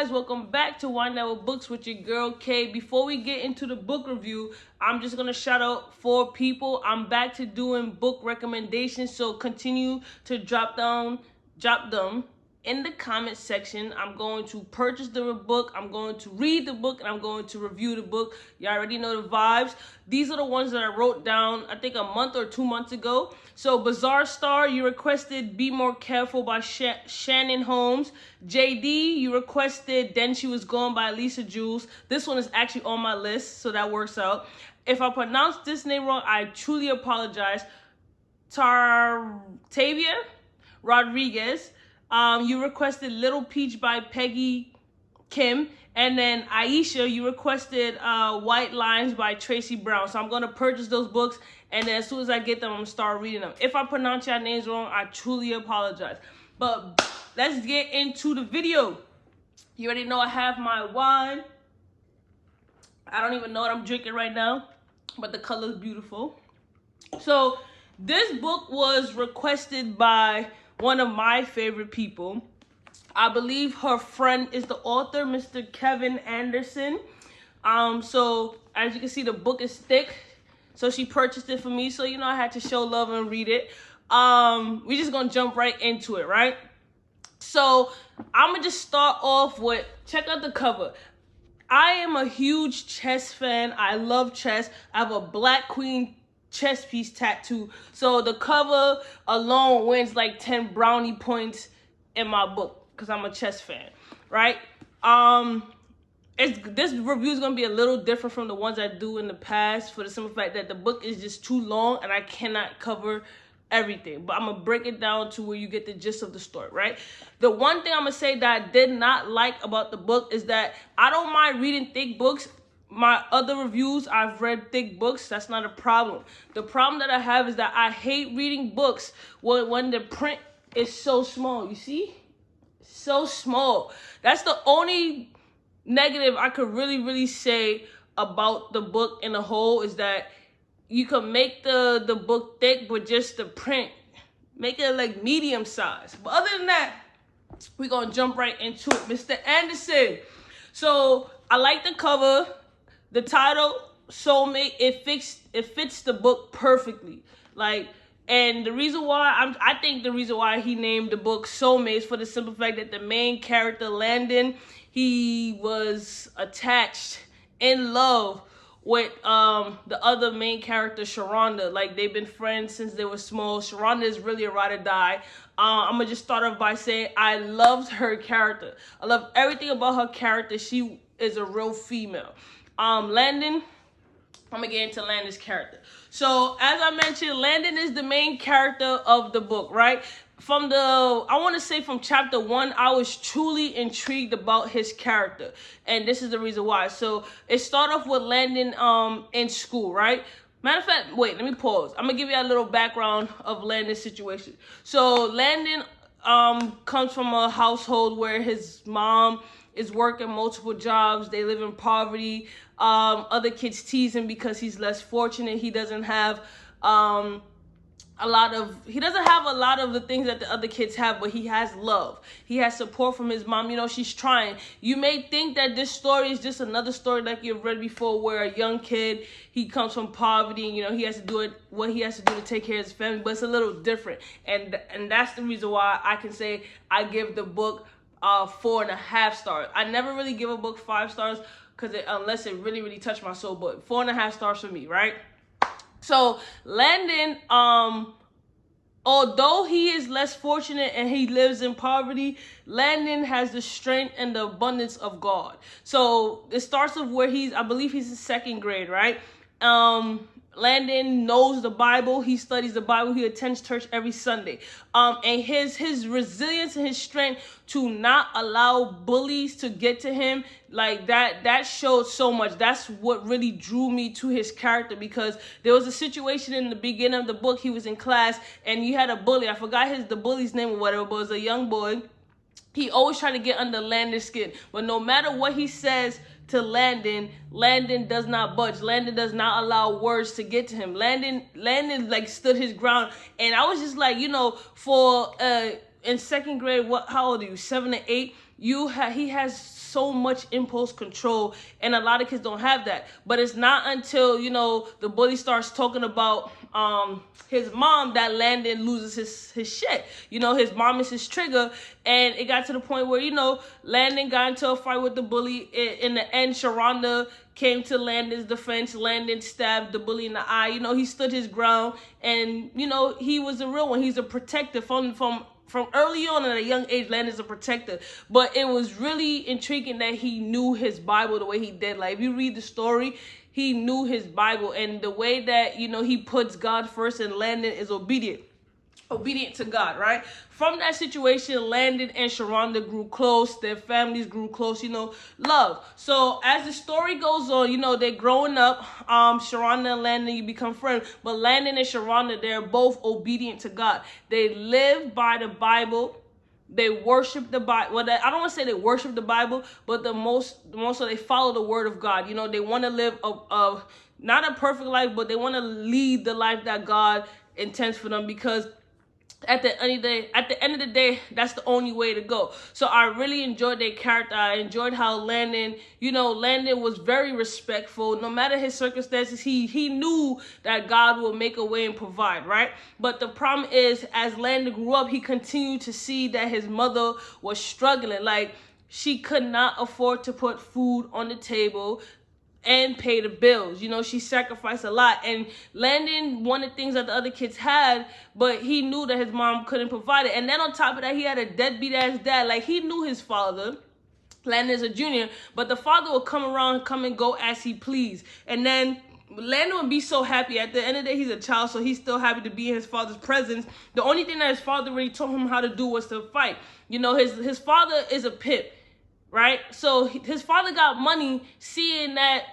guys, welcome back to Wine Night with Books with your girl Kay. Before we get into the book review, I'm just gonna shout out 4 people. I'm back to doing book recommendations, so continue to drop them in the comment section. I'm going to purchase the book, I'm going to read the book, and I'm going to review the book. You already know the vibes. These are the ones that I wrote down, I think a month or 2 months ago. So Bizarre Star, you requested Be More Careful by Shannon Holmes. JD, you requested Then She Was Gone by Lisa Jules. This one is actually on my list, so that works out. If I pronounce this name wrong, I truly apologize. Tartavia Rodriguez, you requested Little Peach by Peggy Kim. And then Aisha, you requested White Lines by Tracy Brown. So I'm going to purchase those books, and then as soon as I get them, I'm going to start reading them. If I pronounce your names wrong, I truly apologize. But let's get into the video. You already know I have my wine. I don't even know what I'm drinking right now, but the color is beautiful. So this book was requested by one of my favorite people. I believe her friend is the author, Mr. Kevin Anderson. So as you can see, the book is thick. So she purchased it for me. So, you know, I had to show love and read it. We just gonna jump right into it, right? So I'm gonna just start off with, check out the cover. I am a huge chess fan. I love chess. I have a Black Queen chess piece tattoo. So the cover alone wins like 10 brownie points in my book, because I'm a chess fan, right? This review is gonna be a little different from the ones I do in the past, for the simple fact that the book is just too long and I cannot cover everything. But I'm gonna break it down to where you get the gist of the story, right? The one thing I'm gonna say that I did not like about the book is that I don't mind reading thick books. My other reviews, I've read thick books. That's not a problem. The problem that I have is that I hate reading books when the print is so small. You see? So small. That's the only negative I could really say about the book in a whole, is that you can make the book thick, but just the print, make it like medium size. But other than that, we're gonna jump right into it. Mr. Anderson. So I like the cover. The title, Soulmate, it fits the book perfectly. Like, and the reason why I think the reason why he named the book Soulmate is for the simple fact that the main character, Landon, he was attached, in love with the other main character, Sharonda. Like, they've been friends since they were small. Sharonda is really a ride or die. I'm gonna just start off by saying I loved her character. I love everything about her character. She is a real female. Landon, I'm gonna get into Landon's character. So as I mentioned, Landon is the main character of the book, right? I want to say from chapter 1, I was truly intrigued about his character, and this is the reason why. So it started off with Landon in school, right? Matter of fact, wait, let me pause. I'm gonna give you a little background of Landon's situation. So Landon comes from a household where his mom is working multiple jobs. They live in poverty. Other kids tease him because he's less fortunate. He doesn't have a lot of the things that the other kids have, but he has love. He has support from his mom. You know, she's trying. You may think that this story is just another story like you've read before, where a young kid, he comes from poverty, and, you know, he has to do what he has to do to take care of his family, but it's a little different. And that's the reason why I can say I give the book 4.5 stars. I never really give a book 5 stars unless it really touched my soul, but 4.5 stars for me, right? So Landon, although he is less fortunate and he lives in poverty, Landon has the strength and the abundance of God. So it starts off where I believe he's in 2nd grade, right? Landon knows the Bible. He studies the Bible. He attends church every Sunday. And his resilience and his strength to not allow bullies to get to him, like that showed so much. That's what really drew me to his character, because there was a situation in the beginning of the book. He was in class and you had a bully. I forgot the bully's name or whatever, but it was a young boy. He always tried to get under Landon's skin, but no matter what he says to Landon, Landon does not budge. Landon does not allow words to get to him. Landon like stood his ground, and I was just like, you know, for in 2nd grade, how old are you? 7 or 8? he has so much impulse control, and a lot of kids don't have that. But it's not until, you know, the bully starts talking about his mom that Landon loses his shit. You know, his mom is his trigger, and it got to the point where, you know, Landon got into a fight with the bully. In the end, Sharonda came to Landon's defense. Landon stabbed the bully in the eye. You know, he stood his ground, and, you know, he was a real one. He's a protector from early on at a young age. Landon's a protector. But it was really intriguing that he knew his Bible the way he did. Like, if you read the story, he knew his Bible, and the way that, you know, he puts God first, and Landon is obedient to God, right? From that situation, Landon and Sharonda grew close. Their families grew close, you know, love. So as the story goes on, you know, they're growing up. Sharonda and Landon, you become friends. But Landon and Sharonda, they're both obedient to God. They live by the Bible. They worship the Bible. Well, I don't want to say they worship the Bible, but the most so they follow the word of God. You know, they want to live not a perfect life, but they want to lead the life that God intends for them, because at the end of the day, that's the only way to go. So I really enjoyed their character. I enjoyed how Landon, you know, Landon was very respectful. No matter his circumstances, he knew that God will make a way and provide, right? But the problem is, as Landon grew up, he continued to see that his mother was struggling. Like, she could not afford to put food on the table and pay the bills. You know, she sacrificed a lot. And Landon wanted things that the other kids had, but he knew that his mom couldn't provide it. And then on top of that, he had a deadbeat ass dad. Like, he knew his father. Landon is a junior, but the father would come and go as he pleased. And then Landon would be so happy. At the end of the day, he's a child, so he's still happy to be in his father's presence. The only thing that his father really told him how to do was to fight. You know, his father is a pimp, right? So his father got money seeing that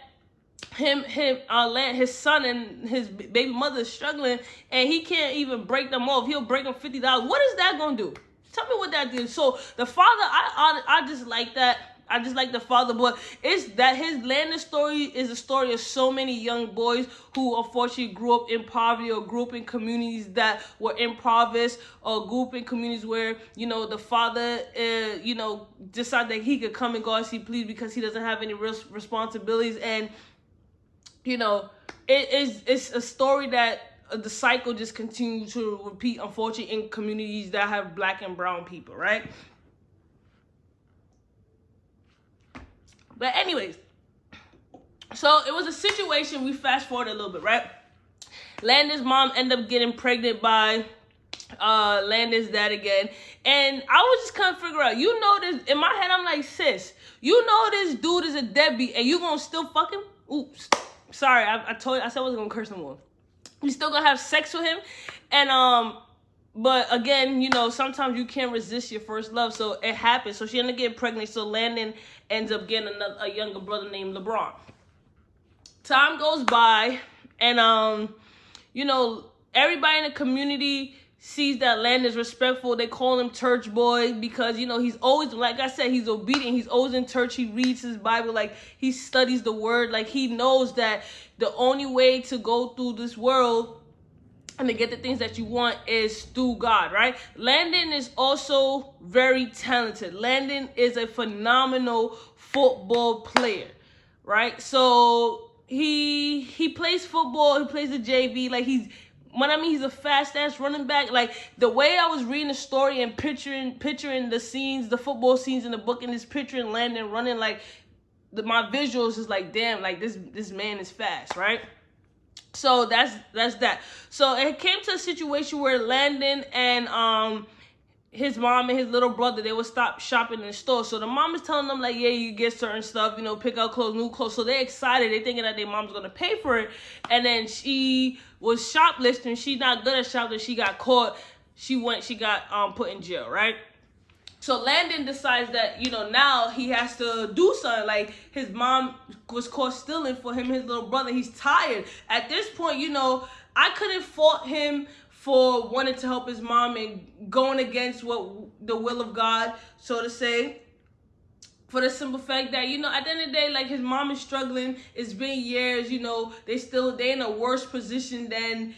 his son and his baby mother is struggling, and he can't even break them off. He'll break them $50. What is that gonna do? Tell me what that did. So the father, I just like that. I just like the father, but it's that his Landon story is a story of so many young boys who unfortunately grew up in poverty, or grew up in communities that were impoverished, or grew up in communities where, you know, the father, you know, decided that he could come and go as he pleased because he doesn't have any real responsibilities. And, you know, it's a story that the cycle just continues to repeat, unfortunately, in communities that have black and brown people, right? But anyways, so it was a situation. We fast forward a little bit, right? Landon's mom ended up getting pregnant by Landon's dad again. And I was just kind of figure out, you know, this in my head, I'm like, sis, you know this dude is a deadbeat, and you gonna still fuck him? Oops. Sorry, I said I wasn't gonna curse no more. You still gonna have sex with him? And but again, you know, sometimes you can't resist your first love, so it happens. So she ended up getting pregnant, so Landon ends up getting a younger brother named LeBron. Time goes by, and you know, everybody in the community sees that Landon's respectful. They call him church boy because, you know, he's always, like I said, he's obedient. He's always in church. He reads his Bible. Like, he studies the word. Like, he knows that the only way to go through this world and to get the things that you want is through God, right? Landon is also very talented. Landon is a phenomenal football player, right? So he plays football. He plays the JV. Like, he's a fast ass running back. Like, the way I was reading the story and picturing the scenes, the football scenes in the book, and just picturing Landon running, like, my visuals is like, damn, like this man is fast, right? So that's that. So it came to a situation where Landon and his mom and his little brother, they would stop shopping in the store. So the mom is telling them, like, yeah, you get certain stuff, you know, pick out clothes, new clothes. So they're excited. They're thinking that their mom's going to pay for it. And then she was shoplifting. She's not good at shoplifting. She got caught. She got put in jail, right? So Landon decides that, you know, now he has to do something. Like, his mom was caught stealing for him, his little brother. He's tired. At this point, you know, I couldn't fault him for wanting to help his mom and going against what the will of God, so to say. For the simple fact that, at the end of the day, like, his mom is struggling. It's been years, they in a worse position than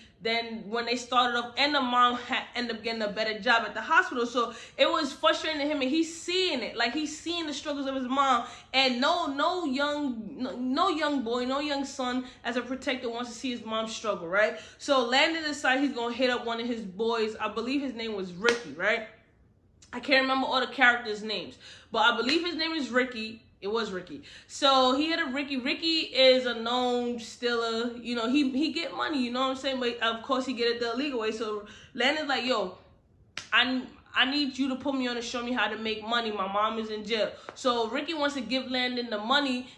when they started off, and the mom ended up getting a better job at the hospital. So it was frustrating to him, and he's seeing it. Like, he's seeing the struggles of his mom, and no young boy, no young son as a protector wants to see his mom struggle, right? So Landon decides he's gonna hit up one of his boys. I believe his name was Ricky, right? I can't remember all the characters' names, but I believe his name is Ricky. It was Ricky. So he had a Ricky. Ricky is a known stealer. He get money, you know what I'm saying? But of course he get it the illegal way. So Landon's like, yo, I need you to put me on and show me how to make money. My mom is in jail. So Ricky wants to give Landon the money,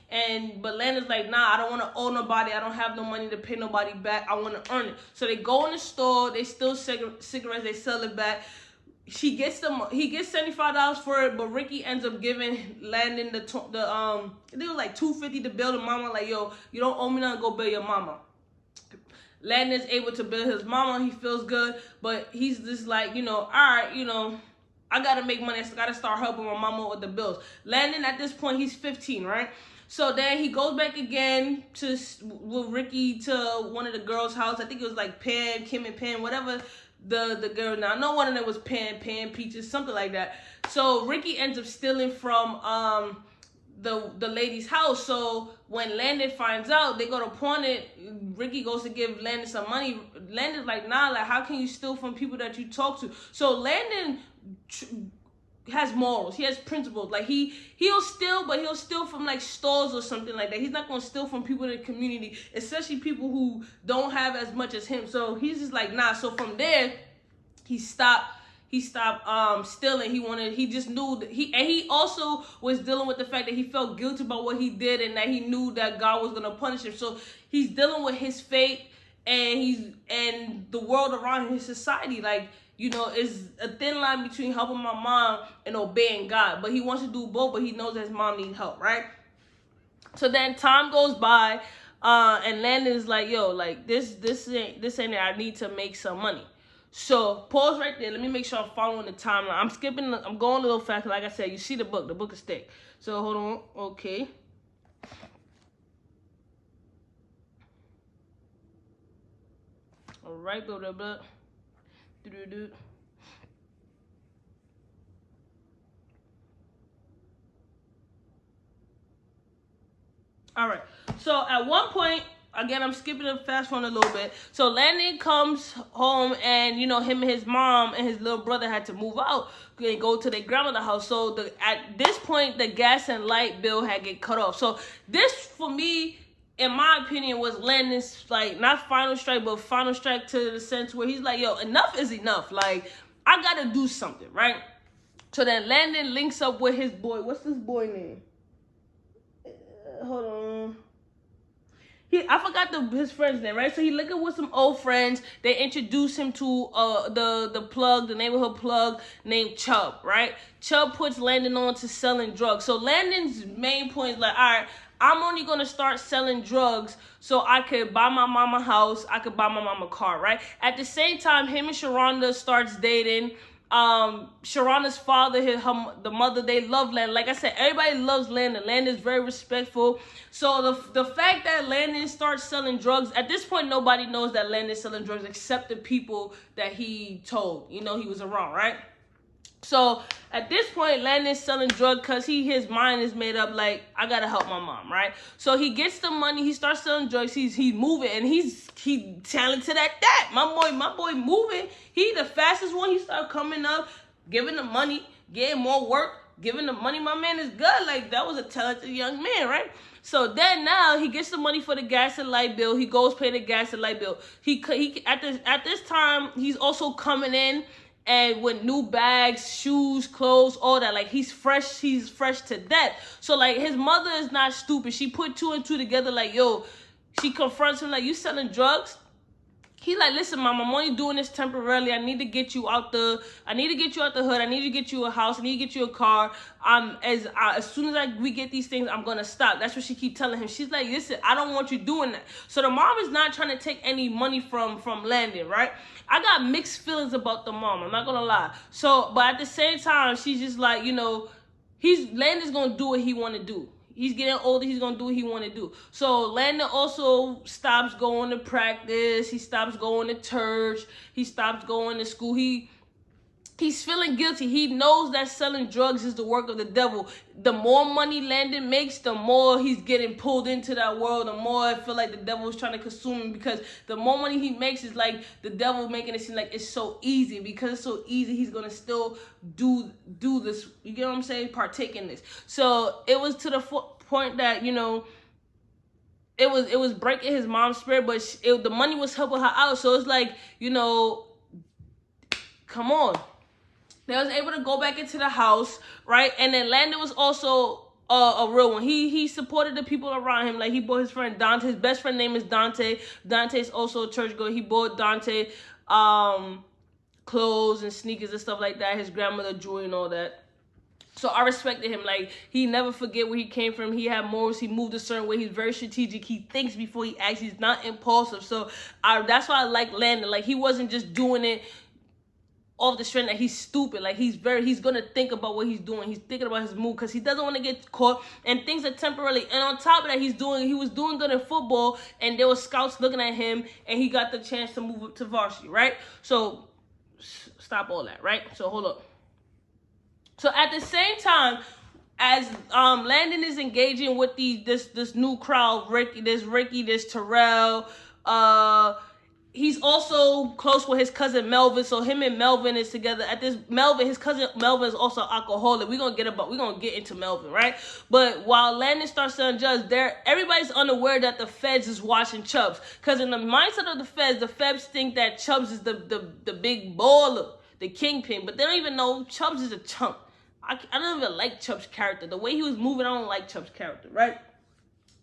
but Landon's like, nah, I don't want to owe nobody. I don't have no money to pay nobody back. I want to earn it. So they go in the store. They steal cigarettes. They sell it back. He gets $75 for it, but Ricky ends up giving Landon they were like $250 to bill the mama. Like, yo, you don't owe me nothing, go bill your mama. Landon's able to bill his mama. He feels good, but he's just like, all right, I gotta make money. I gotta start helping my mama with the bills. Landon, at this point, he's 15, right? So then he goes back again with Ricky to one of the girls' house. I think it was like Kim and Pam, whatever. The girl, now I know one of them was Pan Peaches, something like that. So Ricky ends up stealing from the lady's house. So when Landon finds out, they go to pawn it. Ricky goes to give Landon some money. Landon's like, nah, like, how can you steal from people that you talk to? So Landon has morals. He has principles. Like, he'll steal, but he'll steal from like stores or something like that. He's not gonna steal from people in the community, especially people who don't have as much as him. So he's just like, nah. So from there, he stopped stealing. He just knew that he also was dealing with the fact that he felt guilty about what he did, and that he knew that God was gonna punish him. So he's dealing with his fate and the world around him, his society. Like, is a thin line between helping my mom and obeying God. But he wants to do both, but he knows that his mom needs help, right? So then time goes by, and Landon's like, yo, like, this ain't it. I need to make some money. So pause right there. Let me make sure I'm following the timeline. I'm going a little fast. Like I said, you see the book. The book is thick. So hold on. Okay. All right, blah, blah, blah. All right. So at one point, again, I'm skipping the fast one a little bit. So Landon comes home, and him and his mom and his little brother had to move out and go to their grandmother's house. So at this point, the gas and light bill had get cut off. So this, for me, in my opinion, was Landon's, like, not final strike, but final strike to the sense where he's like, yo, enough is enough. Like, I gotta do something, right? So then Landon links up with his boy. What's this boy name? Hold on. I forgot his friend's name, right? So he linked up with some old friends. They introduce him to the neighborhood plug named Chubb, right? Chubb puts Landon on to selling drugs. So Landon's main point is like, all right, I'm only going to start selling drugs so I could buy my mama a house, I could buy my mama a car, right? At the same time, him and Sharonda starts dating. Sharonda's father, the mother, they love Landon. Like I said, everybody loves Landon. Landon's very respectful. So the fact that Landon starts selling drugs, at this point, nobody knows that Landon's selling drugs except the people that he told. He was around, right? So at this point, Landon's selling drugs because his mind is made up like, I gotta help my mom, right? So he gets the money, he starts selling drugs, he's moving, and he's talented at that. My boy moving. He the fastest one. He started coming up, giving the money, getting more work, giving the money. My man is good. Like, that was a talented young man, right? So then now he gets the money for the gas and light bill. He goes pay the gas and light bill. He at this time, he's also coming in and with new bags, shoes, clothes, all that. Like, he's fresh to death. So, like, his mother is not stupid. She put two and two together, like, yo, she confronts him, like, you selling drugs? He's like, listen, mom, I'm only doing this temporarily. I need to get you out the hood. I need to get you a house. I need to get you a car. As soon as we get these things, I'm going to stop. That's what she keep telling him. She's like, listen, I don't want you doing that. So the mom is not trying to take any money from Landon, right? I got mixed feelings about the mom. I'm not going to lie. So, but at the same time, she's just like, Landon's gonna do what he want to do. He's getting older. He's gonna do what he want to do. So Landon also stops going to practice. He stops going to church. He stops going to school. He's feeling guilty. He knows that selling drugs is the work of the devil. The more money Landon makes, the more he's getting pulled into that world. The more I feel like the devil is trying to consume him, because the more money he makes is like the devil making it seem like it's so easy. Because it's so easy, he's gonna still do this. You get what I'm saying? Partake in this. So it was to the point that, you know, it was breaking his mom's spirit, but the money was helping her out. So it's like, you know, come on. They was able to go back into the house, right? And then Landon was also a real one. He supported the people around him. Like, he bought his friend Dante. His best friend name is Dante. Dante's also a churchgoer. He bought Dante clothes and sneakers and stuff like that. His grandmother jewelry and all that. So I respected him. Like, he never forget where he came from. He had morals. He moved a certain way. He's very strategic. He thinks before he acts. He's not impulsive. So that's why I like Landon. Like, he wasn't just doing it off the strength that he's stupid. Like, he's gonna think about what he's doing. He's thinking about his move because he doesn't want to get caught, and things are temporarily. And on top of that, he was doing good in football, and there were scouts looking at him, and he got the chance to move up to varsity, right? So stop all that, right? So hold up. So at the same time as Landon is engaging with this new crowd, Ricky, this Terrell, he's also close with his cousin Melvin. So him and Melvin is together. His cousin Melvin is also alcoholic. We're gonna get into Melvin, right? But while Landon starts selling drugs, everybody's unaware that the feds is watching Chubbs. Because in the mindset of the feds think that Chubbs is the big baller, the kingpin, but they don't even know Chubbs is a chump. I don't even like Chubbs' character. The way he was moving, I don't like Chubbs' character, right?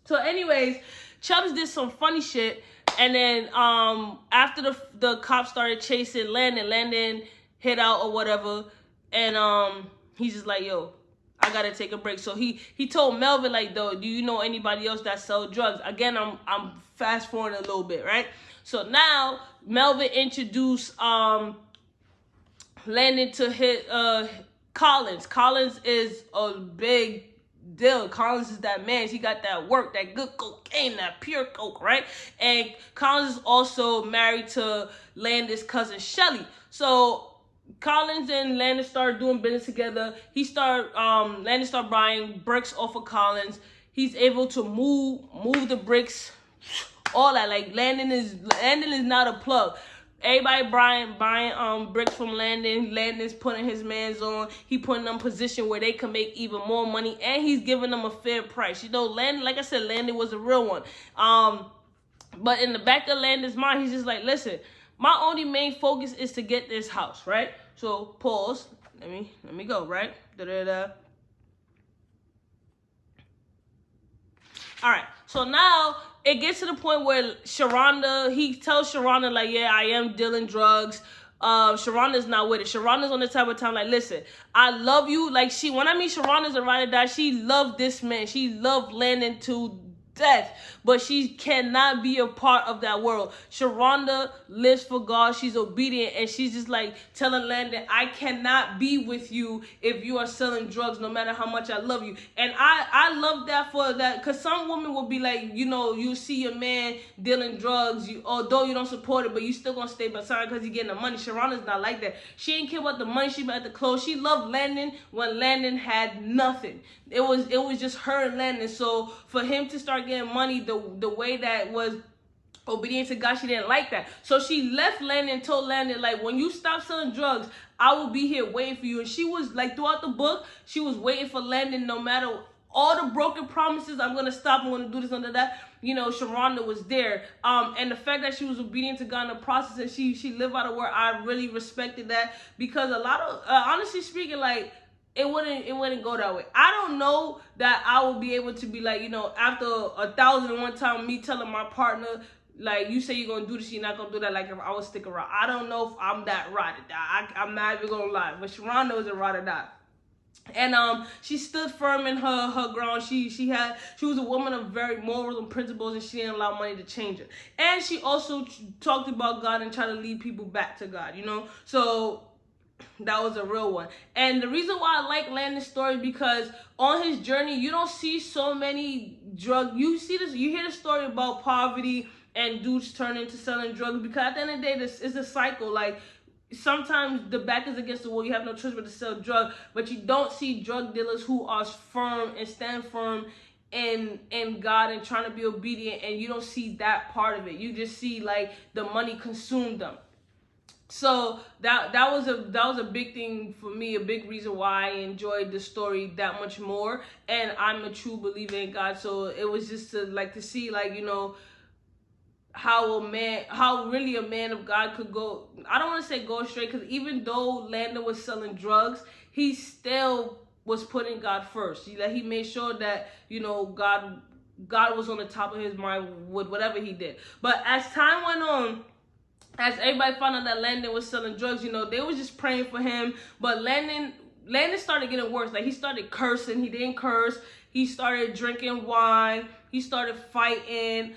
So anyways, Chubbs did some funny shit. And then after the cops started chasing Landon hit out or whatever. And he's just like, yo, I gotta take a break. So he told Melvin, like, though, do you know anybody else that sell drugs? Again, I'm fast forwarding a little bit, right? So now Melvin introduced Landon to hit Collins. Collins is a big deal. Collins is that man. He got that work, that good cocaine, that pure coke, right? And Collins is also married to Landon's cousin Shelly. So Collins and Landon started doing business together. Landon started buying bricks off of Collins. He's able to move the bricks, all that. Like, Landon is not a plug. Everybody buying bricks from Landon. Landon's putting his mans on. He putting them in a position where they can make even more money, and he's giving them a fair price. You know, Landon, like I said, Landon was a real one. But in the back of Landon's mind, he's just like, listen, my only main focus is to get this house, right? So pause. Let me go, right? All right. So now it gets to the point where he tells Sharonda, like, yeah, I am dealing drugs. Sharonda's not with it. Sharonda's on the type of time, like, listen, I love you. Like, when I mean Sharonda's a ride or die, she loved this man. She loved Landon to death, but she cannot be a part of that world. Sharonda lives for God. She's obedient, and she's just like telling Landon, I cannot be with you if you are selling drugs, no matter how much I love you. And I love that for that, because some women will be like, you know, you see your man dealing drugs, although you don't support it, but you still gonna stay beside because he's getting the money. Sharonda's not like that. She ain't care about the money. She about the clothes. She loved Landon when Landon had nothing. It was just her and Landon. So for him to start getting money the way that was obedient to God, she didn't like that. So she left Landon and told Landon, like, when you stop selling drugs, I will be here waiting for you. And she was like, throughout the book, she was waiting for Landon, no matter all the broken promises. I'm gonna stop. I'm gonna do this, under that. You know, Sharonda was there. And the fact that she was obedient to God in the process, and she lived out of where, I really respected that, because a lot of honestly speaking, like, it wouldn't go that way. I don't know that I will be able to be like, you know, after 1,001 times me telling my partner, like, you say you're gonna do this, you're not gonna do that, like, if I would stick around. I don't know if I'm that ride or die. I'm not even gonna lie, but Sharonda was a ride or die. And she stood firm in her ground. She was a woman of very morals and principles, and she didn't allow money to change her. And she also talked about God and tried to lead people back to God, you know. So That was a real one. And the reason why I like Landon's story, because on his journey, you don't see so many you hear the story about poverty and dudes turn into selling drugs, because at the end of the day, this is a cycle. Like, sometimes the back is against the wall, you have no choice but to sell drugs, but you don't see drug dealers who are firm and stand firm in God and trying to be obedient, and you don't see that part of it. You just see like the money consume them. So that was a big thing for me, a big reason why I enjoyed the story that much more. And I'm a true believer in God, so it was just to see, like, you know, how really a man of God could go. I don't want to say go straight, because even though Landon was selling drugs, he still was putting God first. He made sure that, you know, God was on the top of his mind with whatever he did. But as time went on, as everybody found out that Landon was selling drugs, you know, they was just praying for him. But Landon started getting worse. Like, he started cursing. He didn't curse. He started drinking wine. He started fighting.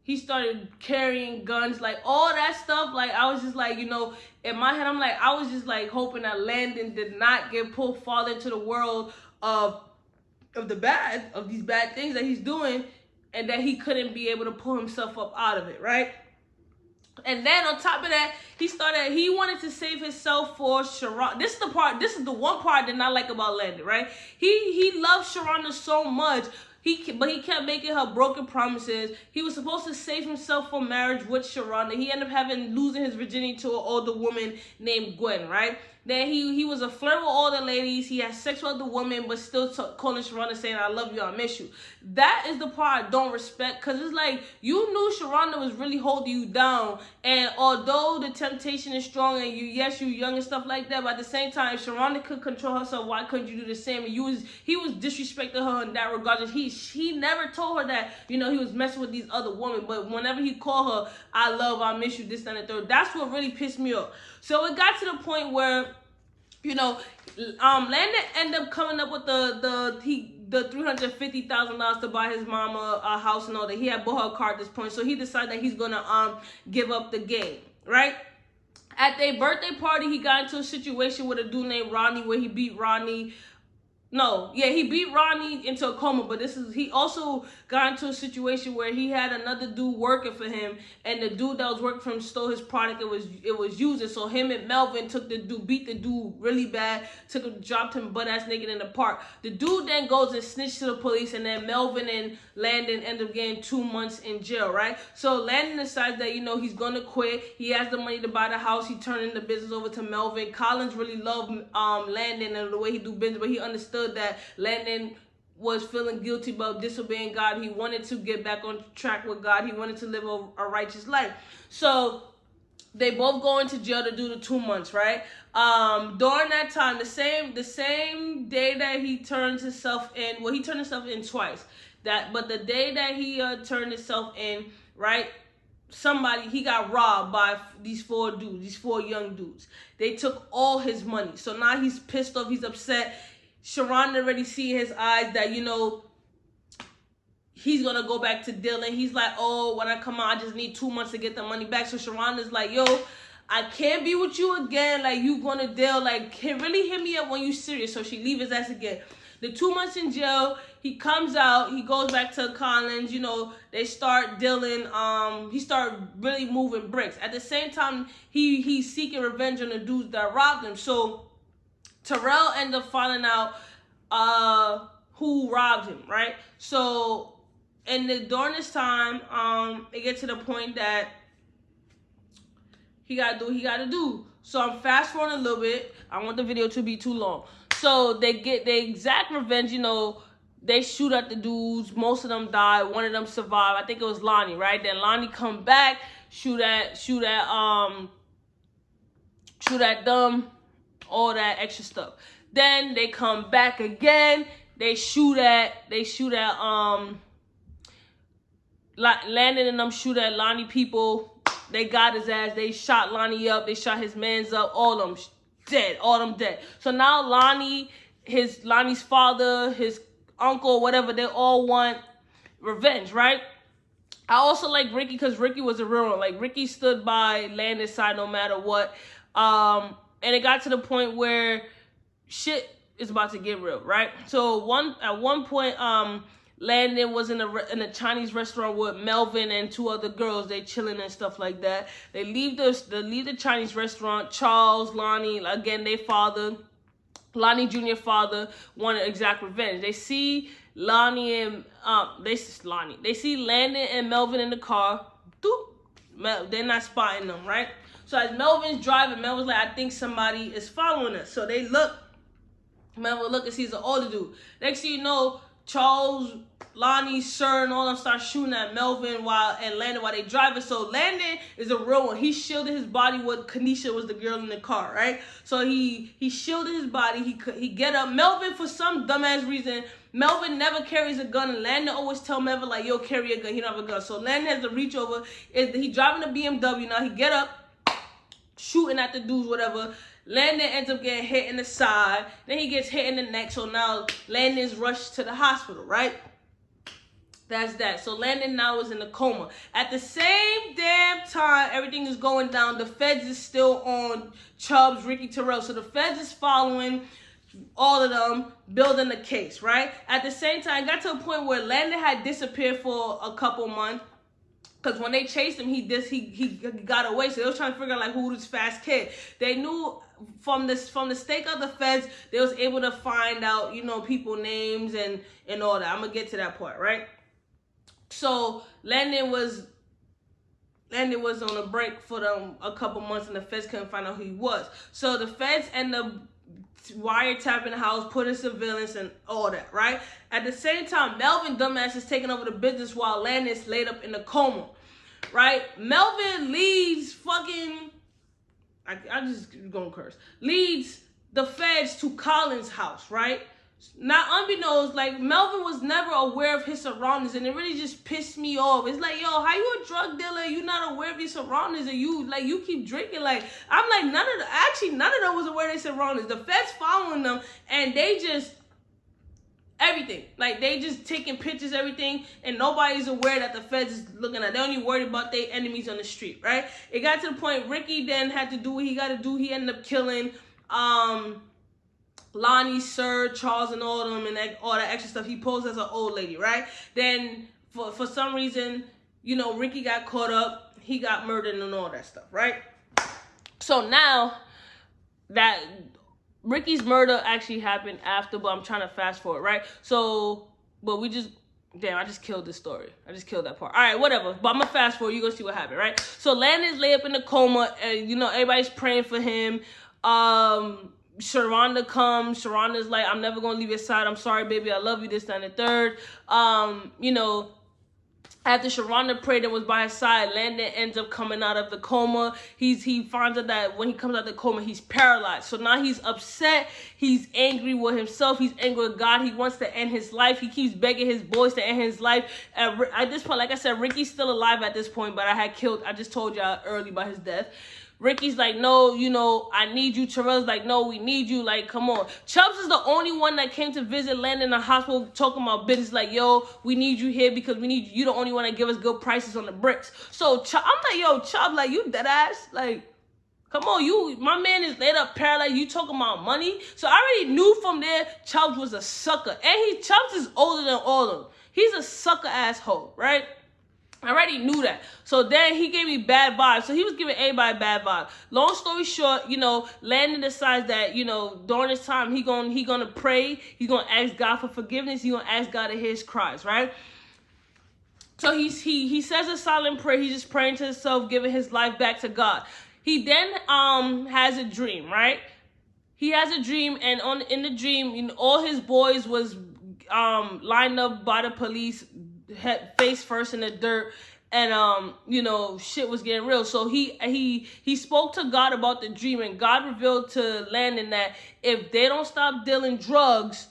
He started carrying guns, like all that stuff. Like, I was just like, you know, in my head, I was just like hoping that Landon did not get pulled farther into the world of these bad things that he's doing, and that he couldn't be able to pull himself up out of it, right? And then on top of that, he wanted to save himself for Sharonda. This is the one part I did not like about Landon, right? He loved Sharonda so much, but he kept making her broken promises. He was supposed to save himself for marriage with Sharonda. He ended up losing his virginity to an older woman named Gwen, right? Then he was a flirt with all the ladies. He had sex with the women, but still calling Sharonda saying, "I love you, I miss you." That is the part I don't respect, because it's like, you knew Sharonda was really holding you down. And although the temptation is strong and you're young and stuff like that, but at the same time, if Sharonda could control herself, why couldn't you do the same? And he was disrespecting her in that regard. He never told her that, you know, he was messing with these other women. But whenever he called her, "I love, I miss you," this, that, and the third, that's what really pissed me off. So it got to the point where, you know, Landon ended up coming up with the $350,000 to buy his mama a house and all that. He had bought her a car at this point, so he decided that he's gonna give up the game, right? At their birthday party, he got into a situation with a dude named Ronnie, where he beat Ronnie. He beat Ronnie into a coma, but he also got into a situation where he had another dude working for him, and the dude that was working for him stole his product. It was used, so him and Melvin beat the dude really bad, dropped him butt ass naked in the park. The dude then goes and snitched to the police, and then Melvin and Landon end up getting 2 months in jail, right? So Landon decides that, you know, he's gonna quit. He has the money to buy the house. He turned the business over to Melvin. Collins really loved Landon and the way he do business, but he understood that Landon was feeling guilty about disobeying God. He wanted to get back on track with God. He wanted to live a righteous life. So they both go into jail to do the 2 months, right? During that time, the same day that he turned himself in, well, he turned himself in twice. But the day that he turned himself in, right, he got robbed by these four young dudes. They took all his money. So now he's pissed off, he's upset. Sharonda already see in his eyes that, you know, he's gonna go back to Dylan. He's like, "Oh, when I come out, I just need 2 months to get the money back." So Sharonda's like, "Yo, I can't be with you again. Like, you gonna deal, like, really hit me up when you serious." So she leave his ass again. The 2 months in jail, he comes out, he goes back to Collins, you know, they start dealing, he start really moving bricks. At the same time, he's seeking revenge on the dudes that robbed him. So Terrell ended up finding out who robbed him, right? So during this time, it gets to the point that he gotta do what he gotta do. So I'm fast forwarding a little bit. I don't want the video to be too long. So they get their exact revenge, you know. They shoot at the dudes. Most of them die. One of them survived. I think it was Lonnie, right? Then Lonnie come back, shoot at them, all that extra stuff. Then they come back again. They shoot at Landon and them shoot at Lonnie people. They got his ass. They shot Lonnie up. They shot his mans up. All of them dead. All of them dead. So now Lonnie's father, his uncle, whatever, they all want revenge, right? I also like Ricky, because Ricky was a real one. Like, Ricky stood by Landon's side no matter what. And it got to the point where shit is about to get real, right? So at one point, Landon was in a Chinese restaurant with Melvin and two other girls. They chilling and stuff like that. They leave the Chinese restaurant. Charles, Lonnie, again, they father, Lonnie Jr. father wanted exact revenge. They see Lonnie and they see Landon and Melvin in the car. They're not spotting them, right? So as Melvin's driving, Melvin's like, I think somebody is following us. So they look. Melvin look and sees an older dude. Next thing you know, Charles, Lonnie, Sir, and all them start shooting at Melvin and Landon while they driving. So Landon is a real one. He shielded his body with Kanisha was the girl in the car, right? So he shielded his body. He get up. Melvin, for some dumbass reason, Melvin never carries a gun, and Landon always tell Melvin like, yo, carry a gun. He don't have a gun. So Landon has to reach over. He driving a BMW now. He get up, shooting at the dudes, whatever. Landon ends up getting hit in the side. Then he gets hit in the neck. So now Landon's rushed to the hospital, right? That's that. So Landon now is in a coma. At the same damn time, everything is going down. The feds is still on Chubbs, Ricky Terrell. So the feds is following all of them, building the case, right? At the same time, it got to a point where Landon had disappeared for a couple months. Because when they chased him, he got away. So they was trying to figure out like who this fast kid. They knew from the stake of the feds, they was able to find out, people names and all that. I'm gonna get to that part, right? So Landon was on a break for them a couple months, and the feds couldn't find out who he was. So the feds end up wiretapping the house, putting surveillance and all that, right? At the same time, Melvin dumbass is taking over the business while Landon is laid up in a coma, right? Melvin leads I just gonna curse. Leads the feds to Colin's house, right? Now, unbeknownst, like, Melvin was never aware of his surroundings, and it really just pissed me off. It's like, yo, how you a drug dealer? You not aware of your surroundings, and you keep drinking. Like, I'm like, none of them was aware of their surroundings. The feds following them, and they just, everything. Like, they just taking pictures, everything, and nobody's aware that the feds is looking at. They're only worried about their enemies on the street, right? It got to the point, Ricky then had to do what he got to do. He ended up killing, Lonnie, Sir, Charles, and all of them, and all that extra stuff. He posed as an old lady, right? Then, for some reason, Ricky got caught up. He got murdered and all that stuff, right? So now that Ricky's murder actually happened after, but I'm trying to fast forward, right? So, but I just killed this story. I just killed that part. All right, whatever. But I'm going to fast forward. You're going to see what happened, right? So Landon's laid up in a coma, and, everybody's praying for him. Sharonda comes. Sharonda's like, I'm never going to leave your side. I'm sorry, baby. I love you, this, that, and the third. After Sharonda prayed and was by his side, Landon ends up coming out of the coma. He finds out that when he comes out of the coma, he's paralyzed. So now he's upset. He's angry with himself. He's angry with God. He wants to end his life. He keeps begging his boys to end his life. At this point, like I said, Ricky's still alive at this point, but I just told y'all early about his death. Ricky's like, no, I need you. Terrell's like, no, we need you. Like, come on. Chubbs is the only one that came to visit Landon in the hospital talking about business. Like, yo, we need you here because we need you. You the only one that give us good prices on the bricks. So I'm like, yo, Chubb, like, you dead ass? Like, come on, my man is laid up paralyzed. You talking about money? So I already knew from there Chubbs was a sucker. And Chubbs is older than all of them. He's a sucker asshole, right? I already knew that. So then he gave me bad vibes. So he was giving everybody bad vibes. Long story short, Landon decides that, during this time, he gonna pray. He's gonna ask God for forgiveness. He's gonna ask God to hear his cries, right? So he says a silent prayer. He's just praying to himself, giving his life back to God. He then has a dream, right? He has a dream, and in the dream, all his boys was lined up by the police, face first in the dirt, and shit was getting real. So he spoke to God about the dream, and God revealed to Landon that if they don't stop dealing drugs,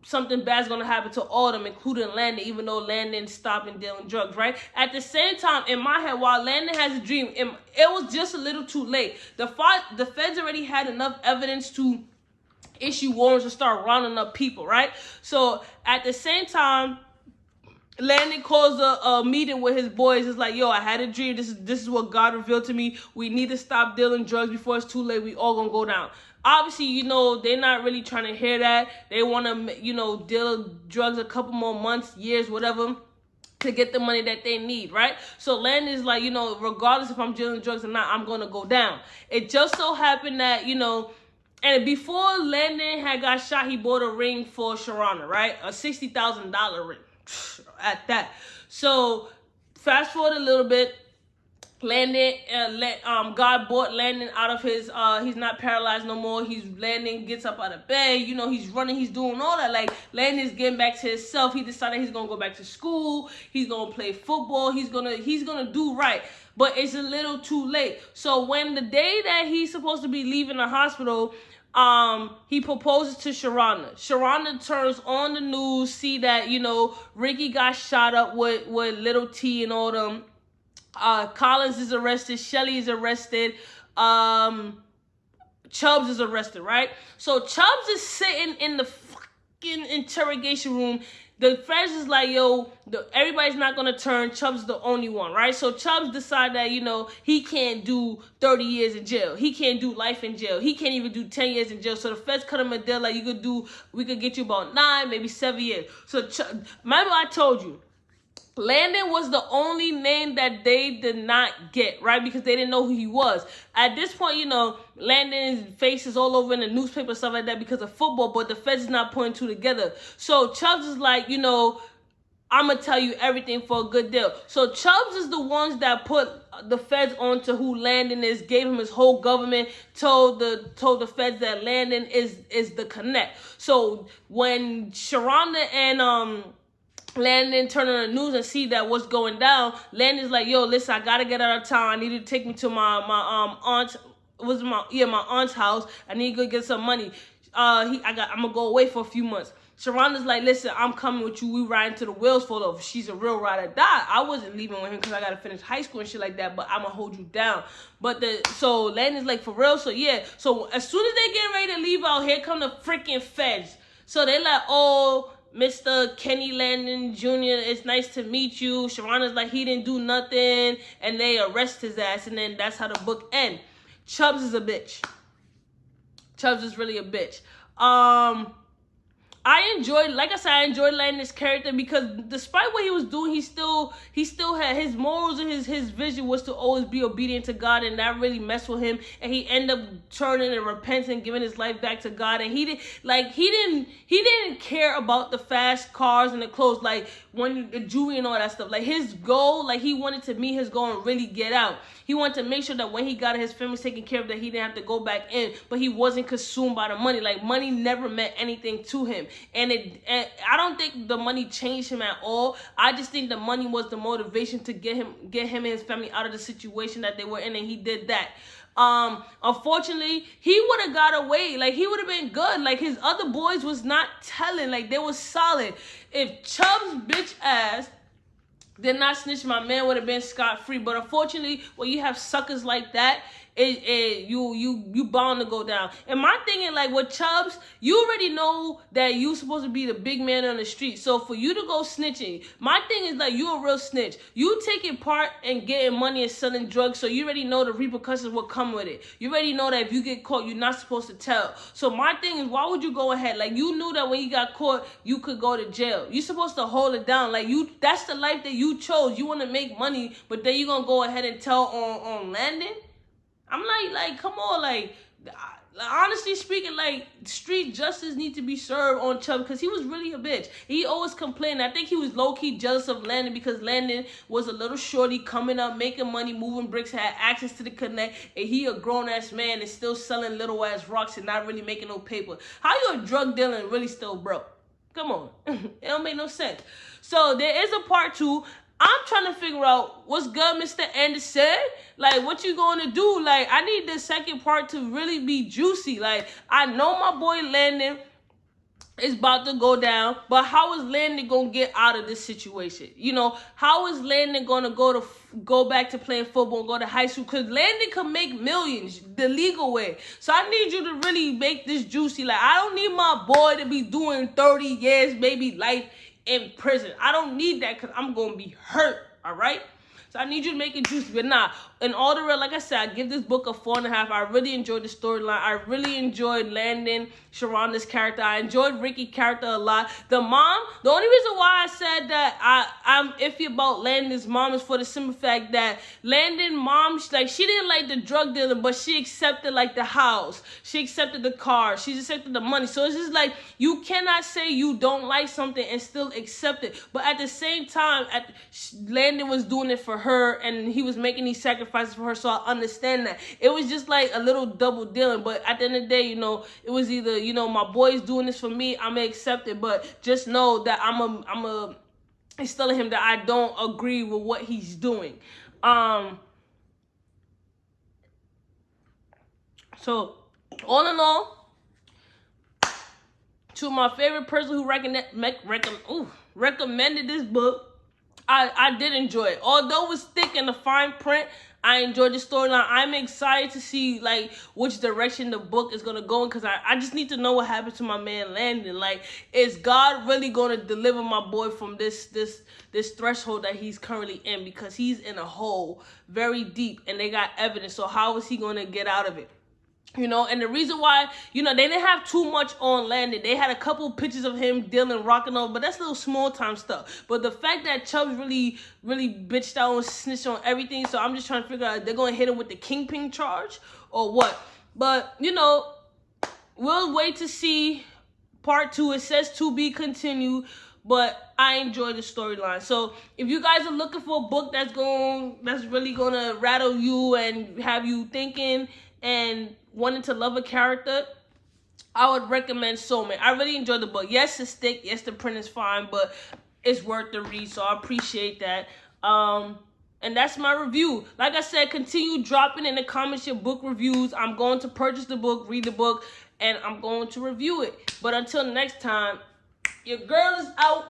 something bad's gonna happen to all of them, including Landon, even though Landon stopped dealing drugs, right? At the same time, in my head, while Landon has a dream, it was just a little too late. The feds already had enough evidence to issue warrants and start rounding up people, right? So at the same time, Landon calls a meeting with his boys. It's like, yo, I had a dream. This is what God revealed to me. We need to stop dealing drugs before it's too late. We all gonna go down. Obviously, you know, they're not really trying to hear that. They want to, you know, deal drugs a couple more months, years, whatever, to get the money that they need, right? So Landon's like, you know, regardless if I'm dealing drugs or not, I'm gonna go down. It just so happened that, you know, and before Landon had got shot, he bought a ring for Sharona, right? A $60,000 ring at that. So fast forward a little bit. Landon, God brought Landon out of his, he's not paralyzed no more. Landon gets up out of bed, you know, he's running, he's doing all that. Like, Landon's getting back to himself. He decided he's gonna go back to school. He's gonna play football. He's gonna do right. But it's a little too late. So when the day that he's supposed to be leaving the hospital, he proposes to Sharona. Sharona turns on the news, see that, you know, Ricky got shot up with Little T and all them. Collins is arrested. Shelly is arrested. Chubbs is arrested, right? So Chubbs is sitting in the fucking interrogation room. The feds is like, yo, everybody's not going to turn. Chubbs is the only one, right? So Chubbs decided that, you know, he can't do 30 years in jail. He can't do life in jail. He can't even do 10 years in jail. So the feds cut him a deal like, we could get you about 9, maybe 7 years. So remember I told you, Landon was the only name that they did not get, right? Because they didn't know who he was. At this point, you know, Landon's face is all over in the newspaper, stuff like that because of football, but the feds is not putting two together. So Chubbs is like, you know, I'm going to tell you everything for a good deal. So Chubbs is the ones that put the feds onto who Landon is, gave him his whole government, told the feds that Landon is the connect. So when Sharona and Landon turn on the news and see that what's going down, Landon's like, yo, listen, I gotta get out of town. I need you to take me to my aunt's house. I need to go get some money. I'm gonna go away for a few months. Sharonda's like, listen, I'm coming with you. We riding to the wheels fall off. She's a real ride or die. I wasn't leaving with him because I gotta finish high school and shit like that, but I'm gonna hold you down. So Landon's like, for real? So yeah. So as soon as they get ready to leave out, here come the freaking feds. So they like, oh, Mr. Kenny Landon Jr., it's nice to meet you. Sharona's like, he didn't do nothing. And they arrest his ass. And then that's how the book ends. Chubbs is a bitch. Chubbs is really a bitch. I enjoyed Landon's character because despite what he was doing, he still had his morals and his vision was to always be obedient to God, and that really messed with him. And he ended up turning and repenting, giving his life back to God. And he didn't care about the fast cars and the clothes, like when the jewelry and all that stuff. Like his goal, like he wanted to meet his goal and really get out. He wanted to make sure that when he got his family taken care of, that he didn't have to go back in, but he wasn't consumed by the money. Like money never meant anything to him. And I don't think the money changed him at all. I just think the money was the motivation to get him and his family out of the situation that they were in, and he did that. Unfortunately, he would have got away. Like he would have been good. Like his other boys was not telling. Like they was solid. If Chubbs' bitch ass did not snitch, my man would have been scot-free. But unfortunately, when you have suckers like that, you bound to go down. And my thing is, like, with Chubbs, you already know that you supposed to be the big man on the street. So for you to go snitching, my thing is, like, you a real snitch. You taking part in getting money and selling drugs, so you already know the repercussions will come with it. You already know that if you get caught, you're not supposed to tell. So my thing is, why would you go ahead? Like, you knew that when you got caught, you could go to jail. You're supposed to hold it down. Like, that's the life that you chose. You want to make money, but then you gonna go ahead and tell on Landon? I'm like, come on, like, honestly speaking, like, street justice needs to be served on Chubb because he was really a bitch. He always complained. I think he was low-key jealous of Landon because Landon was a little shorty coming up, making money, moving bricks, had access to the connect, and he a grown-ass man and still selling little-ass rocks and not really making no paper. How you a drug dealer and really still broke? Come on. It don't make no sense. So there is a part 2. I'm trying to figure out what's good, Mr. Anderson. Like, what you going to do? Like, I need the second part to really be juicy. Like, I know my boy Landon is about to go down, but how is Landon going to get out of this situation? You know, how is Landon going to go back to playing football and go to high school? Because Landon can make millions the legal way. So I need you to really make this juicy. Like, I don't need my boy to be doing 30 years, maybe life in prison. I don't need that because I'm going to be hurt, all right? So I need you to make it juicy. But nah, in all the real, like I said, I give this book a 4.5. I really enjoyed the storyline. I really enjoyed Landon, Sharonda's character. I enjoyed Ricky's character a lot. The mom, the only reason why I said that I'm iffy about Landon's mom is for the simple fact that Landon's mom, she didn't like the drug dealing, but she accepted like the house. She accepted the car. She accepted the money. So it's just like, you cannot say you don't like something and still accept it. But at the same time, Landon was doing it for her and he was making these sacrifices for her, so I understand that. It was just like a little double dealing, but at the end of the day, you know, it was either, you know, my boy's doing this for me, I'm gonna accept it, but just know that I'm it's telling him that I don't agree with what he's doing. So all in all, to my favorite person who recommended this book, I did enjoy it. Although it was thick in the fine print, I enjoyed the storyline. I'm excited to see like which direction the book is gonna go in, because I just need to know what happened to my man Landon. Like, is God really gonna deliver my boy from this threshold that he's currently in? Because he's in a hole very deep and they got evidence. So how is he gonna get out of it? You know, and the reason why, you know, they didn't have too much on Landon. They had a couple pictures of him dealing, rocking over, but that's little small time stuff. But the fact that Chubbs really bitched out and snitched on everything, so I'm just trying to figure out if they're going to hit him with the kingpin charge or what. But, you know, we'll wait to see part 2. It says to be continued, but I enjoy the storyline. So if you guys are looking for a book that's really gonna rattle you and have you thinking and wanting to love a character, I would recommend Soulmate. I really enjoyed the book. Yes, it's thick. Yes, the print is fine, but it's worth the read, so I appreciate that. And that's my review. Like I said, continue dropping in the comments your book reviews. I'm going to purchase the book, read the book, and I'm going to review it. But until next time, your girl is out.